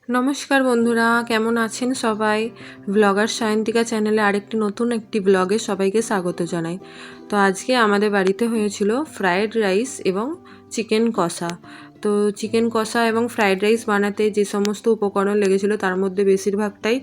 নমস্কার বন্ধুরা, কেমন আছেন সবাই? ব্লগার সায়ন্তিকা চ্যানেলে আরেকটি নতুন ব্লগে সবাইকে স্বাগত জানাই। তো আজকে আমাদের বাড়িতে হয়েছিল ফ্রায়েড রাইস এবং চিকেন কষা। তো চিকেন কষা এবং ফ্রায়েড রাইস বানাতে যে সমস্ত উপকরণ লেগেছিল তার মধ্যে বেশিরভাগটাই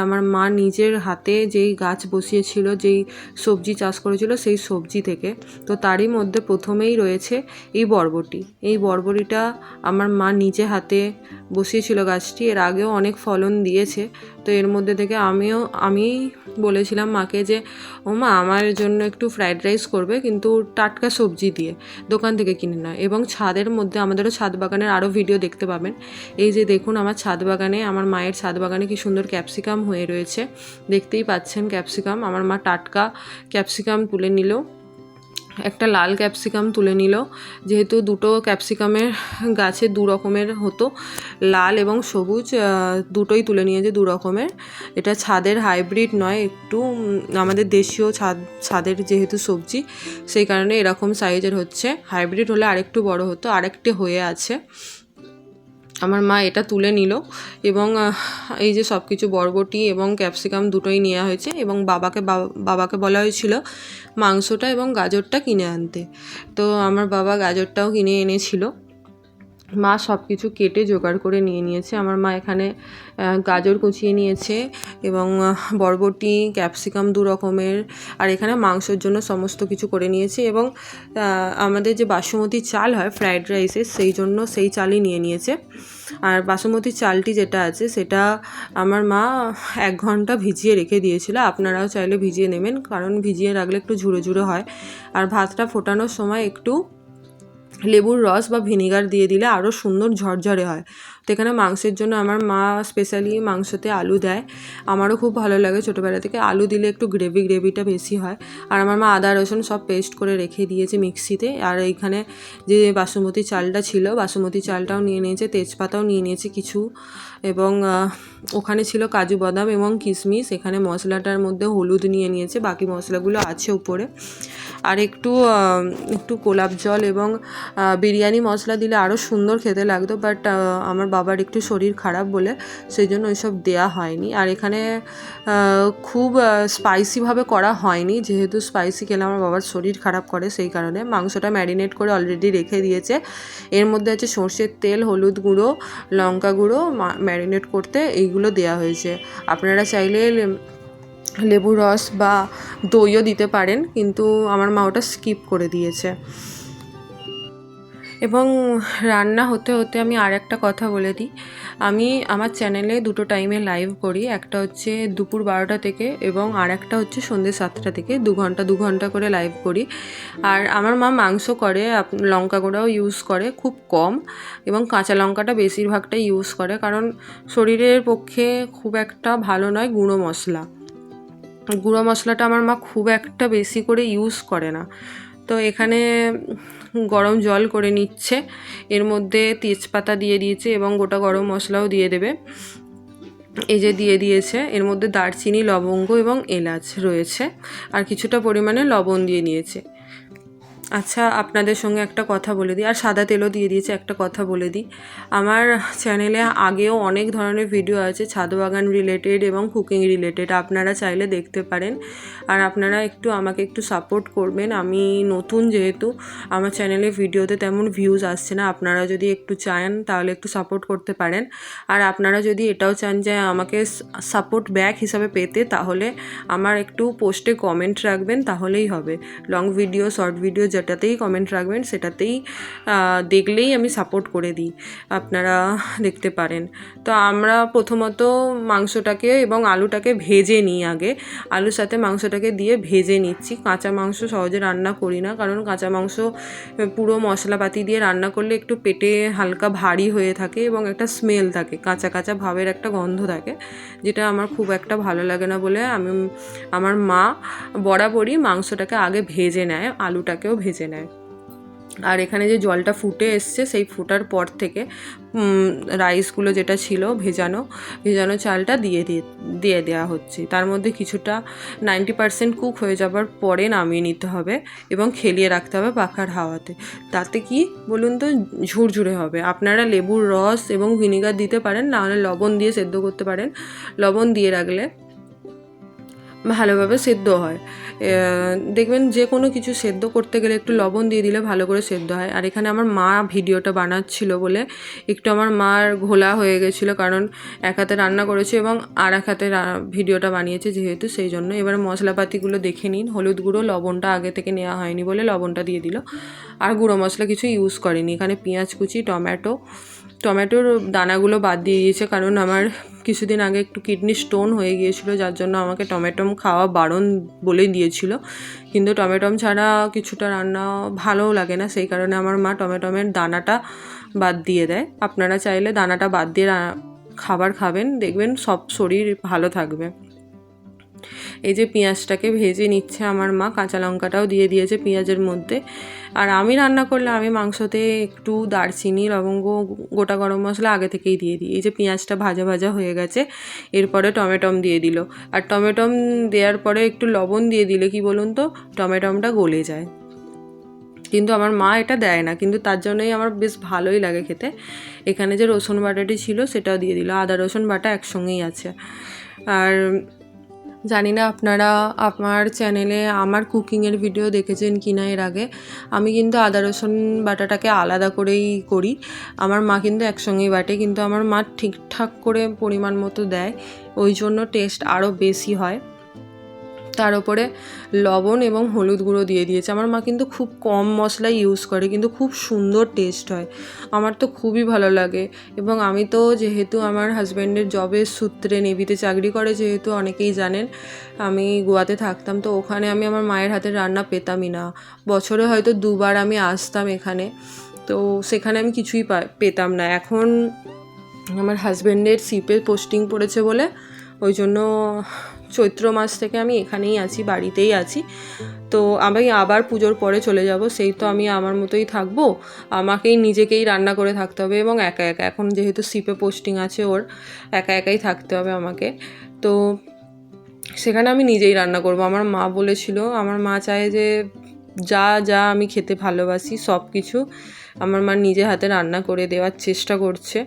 আমার মা নিজের হাতে যেই গাছ বসিয়েছিল, যেই সবজি চাষ করেছিল সেই সবজি থেকে। তো তারই মধ্যে প্রথমেই রয়েছে এই বরবটি। এই বরবটিটা আমার মা নিজে হাতে বসিয়েছিল গাছটি, এর আগেও অনেক ফলন দিয়েছে। তো এর মধ্যে থেকে আমি বলেছিলাম মাকে যে ও মা, আমার জন্য একটু ফ্রায়েড রাইস করবে, কিন্তু টাটকা সবজি দিয়ে, দোকান থেকে কিনে নয়। এবং ছাদের মধ্যে আমাদেরও ছাদ বাগানের আরও ভিডিও দেখতে পাবেন। এই যে দেখুন, আমার ছাদ বাগানে, আমার মায়ের ছাদ বাগানে কি সুন্দর ক্যাপসিকাম হয়ে রয়েছে, দেখতেই পাচ্ছেন ক্যাপসিকাম। আমার মা টাটকা ক্যাপসিকাম তুলে নিল, একটা লাল ক্যাপসিকাম তুলে নিল, যেহেতু দুটো ক্যাপসিকামের গাছে দু রকমের হতো, লাল এবং সবুজ দুটোই তুলে নিয়েছে দু রকমের। এটা ছাদের হাইব্রিড নয়, একটু আমাদের দেশীয় ছাদের যেহেতু সবজি, সেই কারণে এরকম সাইজের হচ্ছে। হাইব্রিড হলে আরেকটু বড় হতো, আরেকটি হয়ে আছে। আমার মা এটা তুলে নিল এবং এই যে সব কিছু বরবটি এবং ক্যাপসিকাম দুটোই নেওয়া হয়েছে, এবং বাবাকে বলা হয়েছিল মাংসটা এবং গাজরটা কিনে আনতে। তো আমার বাবা গাজরটাও কিনে এনেছিল। মা সব কিছু কেটে জোগাড় করে নিয়ে নিয়েছে। আমার মা এখানে গাজর কুচিয়ে নিয়েছে এবং বরবটি, ক্যাপসিকাম দু রকমের, আর এখানে মাংসের জন্য সমস্ত কিছু করে নিয়েছে। এবং আমাদের যে বাসমতি চাল হয় ফ্রায়েড রাইসের, সেই জন্য সেই চালই নিয়ে নিয়েছে। আর বাসমতি চালটি যেটা আছে সেটা আমার মা 1 ঘন্টা ভিজিয়ে রেখে দিয়েছিল। আপনারাও চাইলে ভিজিয়ে নেবেন, কারণ ভিজিয়ে রাখলে একটু ঝুরো ঝুরো হয়। আর ভাতটা ফোটানোর সময় একটু লেবুর রস বা ভিনেগার দিয়ে দিলে আরও সুন্দর ঝরঝরে হয়। তো এখানে মাংসের জন্য আমার মা স্পেশালি মাংসতে আলু দেয়। আমারও খুব ভালো লাগে, ছোটোবেলা থেকে আলু দিলে একটু গ্রেভিটা বেশি হয়। আর আমার মা আদা রসুন সব পেস্ট করে রেখে দিয়েছে মিক্সিতে। আর এইখানে যে বাসমতি চালটা ছিল, বাসমতি চালটাও নিয়ে নিয়েছে, তেজপাতাও নিয়ে নিয়েছে কিছু, এবং ওখানে ছিল কাজু বাদাম এবং কিশমিশ। এখানে মশলাটার মধ্যে হলুদ নিয়ে নিয়েছে, বাকি মশলাগুলো আছে উপরে। আর একটু গোলাপ জল এবং বিরিয়ানি মশলা দিলে আরও সুন্দর খেতে লাগতো, বাট আমার বাবার একটু শরীর খারাপ বলে সেই জন্য ওইসব দেওয়া হয়নি। আর এখানে খুব স্পাইসিভাবে করা হয়নি, যেহেতু স্পাইসি খেলে আমার বাবার শরীর খারাপ করে, সেই কারণে। মাংসটা ম্যারিনেট করে অলরেডি রেখে দিয়েছে। এর মধ্যে আছে সর্ষের তেল, হলুদ গুঁড়ো, লঙ্কা গুঁড়ো, ম্যারিনেট করতে এইগুলো দেওয়া হয়েছে। আপনারা চাইলে লেবু রস বা দইও দিতে পারেন, কিন্তু আমার মা ওটা স্কিপ করে দিয়েছে। এবং রান্না হতে হতে আমি আর একটা কথা বলে দিই, আমি আমার চ্যানেলে দুটো টাইমে লাইভ করি। একটা হচ্ছে দুপুর 12টা থেকে, এবং আর একটা হচ্ছে সন্ধ্যে 7টা থেকে। 2 ঘন্টা করে লাইভ করি। আর আমার মা মাংস করে লঙ্কা গুঁড়াও ইউজ করে, খুব কম, এবং কাঁচা লঙ্কাটা বেশিরভাগটাই ইউজ করে, কারণ শরীরের পক্ষে খুব একটা ভালো নয় গুঁড়ো মশলাটা আমার মা খুব একটা বেশি করে ইউজ করে না। তো এখানে গরম জল করে নিচ্ছে, এর মধ্যে তেজপাতা দিয়ে দিয়েছে এবং গোটা গরম মশলাও দিয়ে দেবে। এই যে দিয়ে দিয়েছে, এর মধ্যে দারচিনি, লবঙ্গ এবং এলাচ রয়েছে, আর কিছুটা পরিমাণে লবণ দিয়ে নিয়েছে। আচ্ছা, আপনাদের সঙ্গে একটা কথা বলে দিই, আর সাদা তেলও দিয়ে দিয়েছে। একটা কথা বলে দিই, আমার চ্যানেলে আগেও অনেক ধরনের ভিডিও আছে ছাদ বাগান রিলেটেড এবং কুকিং রিলেটেড, আপনারা চাইলে দেখতে পারেন। আর আপনারা আমাকে একটু সাপোর্ট করবেন। আমি নতুন, যেহেতু আমার চ্যানেলে ভিডিওতে তেমন ভিউজ আসছে না, আপনারা যদি একটু চান তাহলে একটু সাপোর্ট করতে পারেন। আর আপনারা যদি এটাও চান যে আমাকে সাপোর্ট ব্যাক হিসাবে পেতে, তাহলে আমার একটু পোস্টে কমেন্ট রাখবেন, তাহলেই হবে। লং ভিডিও, শর্ট ভিডিও যেটাতেই কমেন্ট রাখবেন সেটাতেই দেখলেই আমি সাপোর্ট করে দিই, আপনারা দেখতে পারেন। তো আমরা প্রথমত মাংসটাকে এবং আলুটাকে ভেজে নিই আগে। আলুর সাথে মাংসটাকে দিয়ে ভেজে নিচ্ছি। কাঁচা মাংস সহজে রান্না করি না, কারণ কাঁচা মাংস পুরো মশলাপাতি দিয়ে রান্না করলে একটু পেটে হালকা ভারী হয়ে থাকে এবং একটা স্মেল থাকে, কাঁচা কাঁচা ভাবের একটা গন্ধ থাকে, যেটা আমার খুব একটা ভালো লাগে না বলে আমার মা বরাবরই মাংসটাকে আগে ভেজে নেয়, আলুটাকেও ভেজে নেয়। আর এখানে যে জলটা ফুটে এসছে সেই ফোটার পর থেকে রাইসগুলো যেটা ছিল ভেজানো চালটা দিয়ে দেওয়া হচ্ছে। তার মধ্যে কিছুটা 90% কুক হয়ে যাবার পরে নামিয়ে নিতে হবে এবং খেলিয়ে রাখতে হবে পাখার হাওয়াতে। তাতে কি বলুন তো ঝুরঝুরে হবে। আপনারা লেবুর রস এবং ভিনিগার দিতে পারেন, নাহলে লবণ দিয়ে সেদ্ধ করতে পারেন। লবণ দিয়ে রাখলে ভালোভাবে সেদ্ধ হয়। দেখবেন যে কোনো কিছু সেদ্ধ করতে গেলে একটু লবণ দিয়ে দিলে ভালো করে সেদ্ধ হয়। আর এখানে আমার মা ভিডিওটা বানাচ্ছিল বলে একটু আমার মার ঘোলা হয়ে গেছিলো, কারণ এক হাতে রান্না করেছে এবং আর এক হাতে ভিডিওটা বানিয়েছে যেহেতু, সেই জন্য। এবার মশলাপাতিগুলো দেখে নিন। হলুদ গুঁড়ো, লবণটা আগে থেকে নেওয়া হয়নি বলে লবণটা দিয়ে দিল, আর গুঁড়ো মশলা কিছু ইউজ করেনি। এখানে পেঁয়াজ কুচি, টমেটোর দানাগুলো বাদ দিয়ে দিয়েছে, কারণ আমার কিছুদিন আগে একটু কিডনি স্টোন হয়ে গিয়েছিলো, যার জন্য আমাকে টমেটো খাওয়া বারণ বলেই দিয়েছিল। কিন্তু টমেটো ছাড়া কিছুটা রান্না ভালোও লাগে না, সেই কারণে আমার মা টমেটোর দানাটা বাদ দিয়ে দেয়। আপনারা চাইলে দানাটা বাদ দিয়ে খাবার খাবেন, দেখবেন সব শরীর ভালো থাকবে। এই যে পেঁয়াজটাকে ভেজে নিচ্ছে আমার মা, কাঁচা লঙ্কাটাও দিয়ে দিয়েছে পেঁয়াজের মধ্যে। আর আমি রান্না করলে আমি মাংসতে একটু দারচিনি, লবঙ্গ, গোটা গরম মশলা আগে থেকেই দিয়ে দিই। এই যে পেঁয়াজটা ভাজা ভাজা হয়ে গেছে, এরপরে টমেটম দিয়ে দিল। আর টমেটম দেওয়ার পরে একটু লবণ দিয়ে দিলে কি বলুন তো টমেটমটা গলে যায়, কিন্তু আমার মা এটা দেয় না, কিন্তু তার জন্যই আমার বেশ ভালোই লাগে খেতে। এখানে যে রসুন বাটাটি ছিল সেটাও দিয়ে দিল, আদা রসুন বাটা একসঙ্গেই আছে। আর জানি না আপনারা আমার চ্যানেলে আমার কুকিংয়ের ভিডিও দেখেছেন কি না এর আগে। আমি কিন্তু আদা রসুন বাটাটাকে আলাদা করেই করি, আমার মা কিন্তু একসঙ্গেই বাটে, কিন্তু আমার মা ঠিকঠাক করে পরিমাণ মতো দেয়, ওই জন্য টেস্ট আরও বেশি হয়। তার উপরে লবণ এবং হলুদ গুঁড়ো দিয়ে দিয়েছে। আমার মা কিন্তু খুব কম মশলা ইউজ করে, কিন্তু খুব সুন্দর টেস্ট হয়, আমার তো খুবই ভালো লাগে। এবং আমি তো যেহেতু আমার হাজব্যান্ডের জবের সূত্রে নেভিতে চাকরি করে, যেহেতু অনেকেই জানেন আমি গোয়াতে থাকতাম, তো ওখানে আমি আমার মায়ের হাতের রান্না পেতামই না। বছরে হয়তো 2বার আমি আসতাম এখানে, তো সেখানে আমি কিছুই পেতাম না। এখন আমার হাজব্যান্ডের শিপে পোস্টিং পড়েছে বলে ওই জন্য চৈত্র মাস থেকে আমি এখানেই আছি, বাড়িতেই আছি। তো আমি আবার পুজোর পরে চলে যাব, সেই তো আমি আমার মতোই থাকবো, আমাকেই নিজেকেই রান্না করে থাকতে হবে এবং একা একা, এখন যেহেতু শিপে পোস্টিং আছে ওর, একা একাই থাকতে হবে আমাকে। তো সেখানে আমি নিজেই রান্না করব। আমার মা বলেছিল, আমার মা চায় যে যা আমি খেতে ভালোবাসি সব কিছু আমার মা নিজে হাতে রান্না করে দেওয়ার চেষ্টা করছে।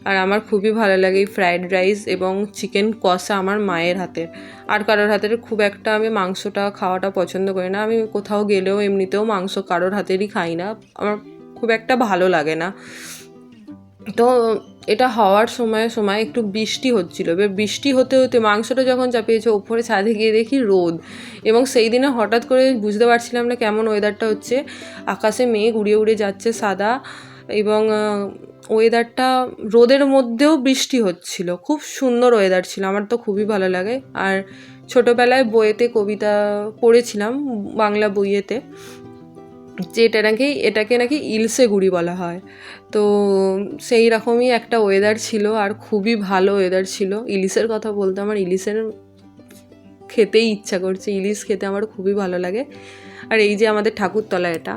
আর আমার খুবই ভালো লাগে এই ফ্রায়েড রাইস এবং চিকেন কষা আমার মায়ের হাতের। আর কারোর হাতের খুব একটা আমি মাংসটা খাওয়াটা পছন্দ করি না, আমি কোথাও গেলেও এমনিতেও মাংস কারোর হাতেরই খাই না, আমার খুব একটা ভালো লাগে না। তো এটা হওয়ার সময় একটু বৃষ্টি হচ্ছিলো, এবার বৃষ্টি হতে হতে মাংসটা যখন চাপিয়েছে ওপরে ছাদে গিয়ে দেখি রোদ, এবং সেই দিনে হঠাৎ করে বুঝতে পারছিলাম না কেমন ওয়েদারটা হচ্ছে, আকাশে মেঘ উড়ে উড়ে যাচ্ছে সাদা, এবং ওয়েদারটা রোদের মধ্যেও বৃষ্টি হচ্ছিল, খুব সুন্দর ওয়েদার ছিল, আমার তো খুবই ভালো লাগে। আর ছোটোবেলায় বইয়েতে কবিতা পড়েছিলাম, বাংলা বইয়েতে, যে এটাকে নাকি ইলশে গুড়ি বলা হয়। তো সেই রকমই একটা ওয়েদার ছিল, আর খুবই ভালো ওয়েদার ছিল। ইলিশের কথা বলতে আমার ইলিশের খেতেই ইচ্ছা করছে, ইলিশ খেতে আমার খুবই ভালো লাগে। আর এই যে আমাদের ঠাকুরতলা এটা,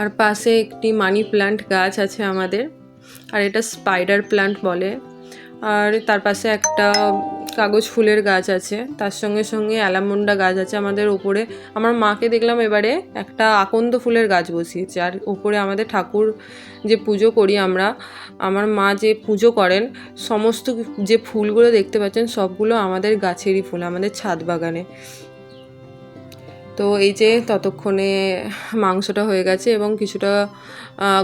আর পাশে একটি মানি প্ল্যান্ট গাছ আছে আমাদের, আর এটা স্পাইডার প্ল্যান্ট বলে। আর তার পাশে একটা কাগজ ফুলের গাছ আছে, তার সঙ্গে সঙ্গে অ্যালামন্ডা গাছ আছে আমাদের ওপরে। আমার মাকে দেখলাম এবারে একটা আকন্দ ফুলের গাছ বসিয়েছে। আর ওপরে আমাদের ঠাকুর যে পুজো করি আমরা, আমার মা যে পুজো করেন, সমস্ত যে ফুলগুলো দেখতে পাচ্ছেন সবগুলো আমাদের গাছেরই ফুল, আমাদের ছাদ বাগানে। তো এই যে ততক্ষণে মাংসটা হয়ে গেছে এবং কিছুটা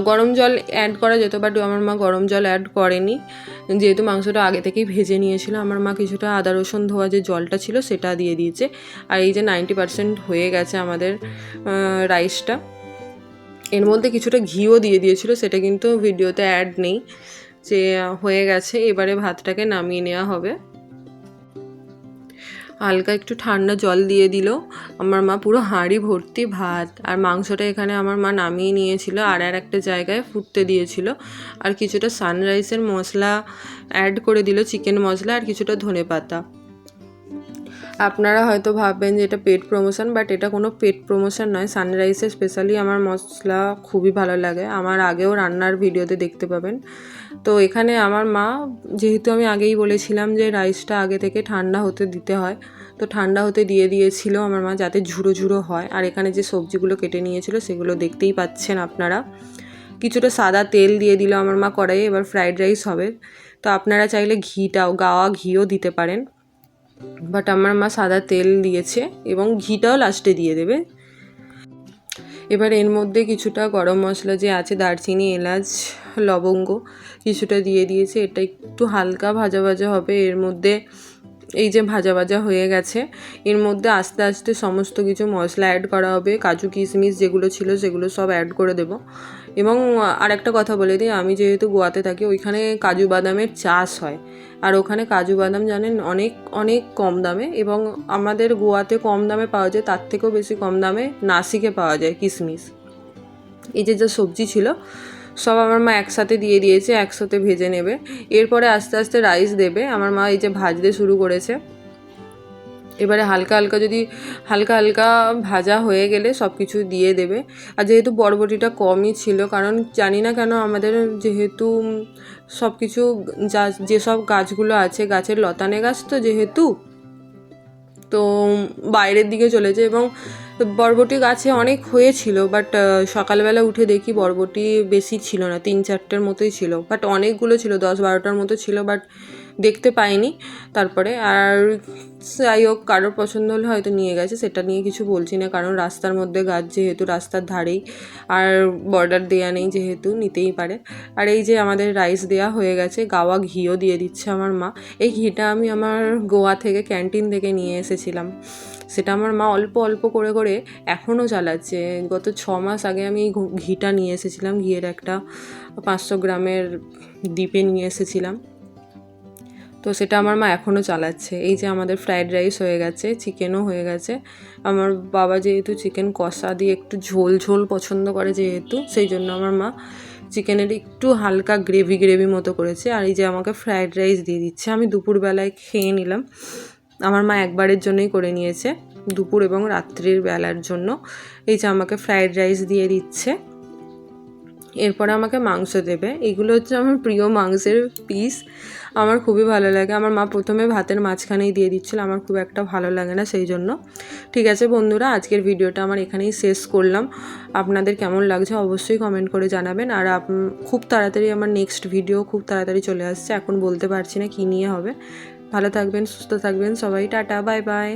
গরম জল অ্যাড করা যেত, বাট আমার মা গরম জল অ্যাড করেনি, যেহেতু মাংসটা আগে থেকেই ভেজে নিয়েছিল। আমার মা কিছুটা আদা রসুন ধোয়া যে জলটা ছিল সেটা দিয়ে দিয়েছে। আর এই যে 90% হয়ে গেছে আমাদের রাইসটা, এর মধ্যে কিছুটা ঘিও দিয়ে দিয়েছিল, সেটা কিন্তু ভিডিওতে অ্যাড নেই, যে হয়ে গেছে। এবারে ভাতটাকে নামিয়ে নেওয়া হবে। হালকা একটু ঠান্ডা জল দিয়ে দিল, আমার মা পুরো হাঁড়ি ভর্তি ভাত। আর মাংসটা এখানে আমার মা নামিয়ে নিয়েছিল, আর একটা জায়গায় ফুটতে দিয়েছিল। আর কিছুটা সানরাইসের মশলা অ্যাড করে দিল, চিকেন মশলা, আর কিছুটা ধনেপাতা। আপনারা হয়তো ভাববেন যে এটা পেড প্রমোশন, বাট এটা কোনো পেড প্রমোশন নয়। সানরাইসে স্পেশালি আমার মশলা খুবই ভালো লাগে, আমার আগেও রান্নার ভিডিওতে দেখতে পাবেন। তো এখানে আমার মা, যেহেতু আমি আগেই বলেছিলাম যে রাইসটা আগে থেকে ঠান্ডা হতে দিতে হয়, তো ঠান্ডা হতে দিয়ে দিয়েছিল আমার মা, যাতে ঝুড়ো ঝুড়ো হয়। আর এখানে যে সবজিগুলো কেটে নিয়েছিল সেগুলো দেখতেই পাচ্ছেন আপনারা। কিছুটা সাদা তেল দিয়ে দিল আমার মা কড়াইয়ে, এবার ফ্রাইড রাইস হবে। তো আপনারা চাইলে গাওয়া ঘিও দিতে পারেন, বাট আমার মা সাদা তেল দিয়েছে এবং ঘিটাও লাস্টে দিয়ে দেবে। এবার এর মধ্যে কিছুটা গরম মশলা যে আছে, দারচিনি, এলাচ, লবঙ্গ কিছুটা দিয়ে দিয়েছে। এটা একটু হালকা ভাজা ভাজা হবে। এর মধ্যে এই যে ভাজা ভাজা হয়ে গেছে, এর মধ্যে আস্তে আস্তে সমস্ত কিছু মশলা অ্যাড করা হবে। কাজু কিশমিশ যেগুলো ছিল সেগুলো সব অ্যাড করে দেব। এবং আরেকটা কথা বলে দিই, আমি যেহেতু গোয়াতে থাকি, ওইখানে কাজু বাদামের চাষ হয়। আর ওখানে কাজু বাদাম জানেন অনেক অনেক কম দামে, এবং আমাদের গোয়াতে কম দামে পাওয়া যায়, তার থেকেও বেশি কম দামে নাসিকে পাওয়া যায় কিশমিশ। এই যে যা সবজি ছিল সব আমার মা একসাথে দিয়ে দিয়েছে, একসাথে ভেজে নেবে। এরপরে আস্তে আস্তে রাইস দেবে। আমার মা এই যে ভাজতে শুরু করেছে। এবারে হালকা হালকা ভাজা হয়ে গেলে সব কিছু দিয়ে দেবে। আর যেহেতু বরবটিটা কমই ছিল, কারণ জানি না কেন আমাদের যেহেতু সব কিছু যেসব গাছগুলো আছে, গাছের লতানে গাছ তো যেহেতু, তো বাইরের দিকে চলেছে, এবং বরবটি গাছে অনেক হয়েছিল, বাট সকালবেলা উঠে দেখি বরবটি বেশি ছিল না, 3-4টের মতোই ছিল, বাট অনেকগুলো ছিল, 10-12টার মতো ছিল, বাট দেখতে পাইনি তারপরে। আর যাই হোক, কারোর পছন্দ হলে হয়তো নিয়ে গেছে, সেটা নিয়ে কিছু বলছি না, কারণ রাস্তার মধ্যে গাছ যেহেতু, রাস্তার ধারেই, আর বর্ডার দেয়া নেই যেহেতু, নিতেই পারে। আর এই যে আমাদের রাইস দেয়া হয়ে গেছে, গাওয়া ঘিও দিয়ে দিচ্ছে আমার মা। এই ঘিটা আমি আমার গোয়া থেকে ক্যান্টিন থেকে নিয়ে এসেছিলাম, সেটা আমার মা অল্প অল্প করে করে এখনও চালাচ্ছে। গত 6 মাস আগে আমি এই ঘিটা নিয়ে এসেছিলাম, ঘিয়ের একটা 500 গ্রামের ডিপে নিয়ে এসেছিলাম, তো সেটা আমার মা এখনও চালাচ্ছে। এই যে আমাদের ফ্রায়েড রাইস হয়ে গেছে, চিকেনও হয়ে গেছে। আমার বাবা যেহেতু চিকেন কষা দিয়ে একটু ঝোল ঝোল পছন্দ করে যেহেতু, সেই জন্য আমার মা চিকেনের একটু হালকা গ্রেভি মতো করেছে। আর এই যে আমাকে ফ্রায়েড রাইস দিয়ে দিচ্ছে, আমি দুপুরবেলায় খেয়ে নিলাম। আমার মা একবারের জন্যই করে নিয়েছে, দুপুর এবং রাত্রির বেলার জন্য। এই যে আমাকে ফ্রায়েড রাইস দিয়ে দিচ্ছে, এরপরে আমাকে মাংস দেবে। এগুলো হচ্ছে আমার প্রিয় মাংসের পিস, আমার খুবই ভালো লাগে। আমার মা প্রথমে ভাতের মাঝখানেই দিয়ে দিচ্ছিল, আমার খুব একটা ভালো লাগে না, সেই জন্য। ঠিক আছে বন্ধুরা, আজকের ভিডিওটা আমার এখানেই শেষ করলাম। আপনাদের কেমন লাগছে অবশ্যই কমেন্ট করে জানাবেন। আর খুব তাড়াতাড়ি আমার নেক্সট ভিডিও খুব তাড়াতাড়ি চলে আসছে, এখন বলতে পারছি না কী নিয়ে হবে। ভালো থাকবেন, সুস্থ থাকবেন সবাই, টাটা, বাই বাই।